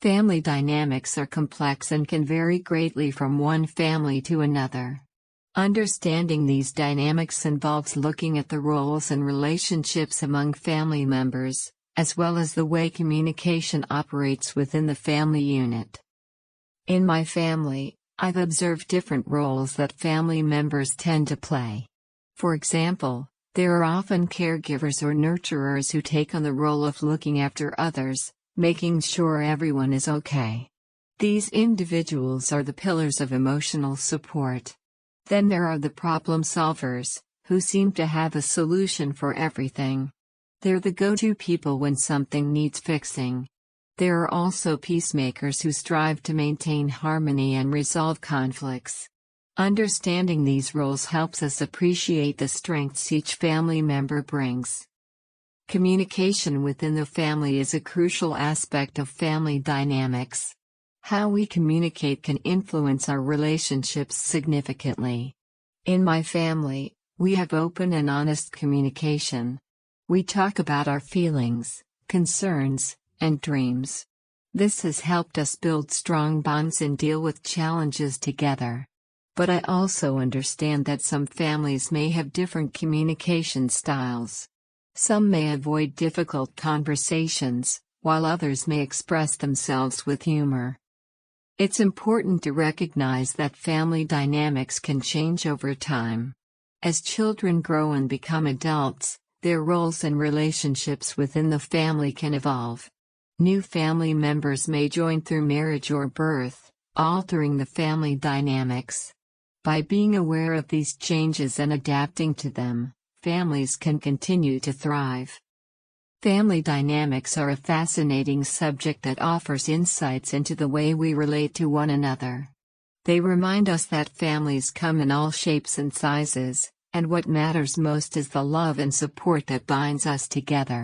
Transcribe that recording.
Family dynamics are complex and can vary greatly from one family to another. Understanding these dynamics involves looking at the roles and relationships among family members, as well as the way communication operates within the family unit. In my family, I've observed different roles that family members tend to play. For example, there are often caregivers or nurturers who take on the role of looking after others, making sure everyone is okay. These individuals are the pillars of emotional support. Then there are the problem solvers, who seem to have a solution for everything. They're the go-to people when something needs fixing. There are also peacemakers who strive to maintain harmony and resolve conflicts. Understanding these roles helps us appreciate the strengths each family member brings. Communication within the family is a crucial aspect of family dynamics. How we communicate can influence our relationships significantly. In my family, we have open and honest communication. We talk about our feelings, concerns, and dreams. This has helped us build strong bonds and deal with challenges together. But I also understand that some families may have different communication styles. Some may avoid difficult conversations, while others may express themselves with humor. It's important to recognize that family dynamics can change over time. As children grow and become adults, their roles and relationships within the family can evolve. New family members may join through marriage or birth, altering the family dynamics. By being aware of these changes and adapting to them, families can continue to thrive. Family dynamics are a fascinating subject that offers insights into the way we relate to one another. They remind us that families come in all shapes and sizes, and what matters most is the love and support that binds us together.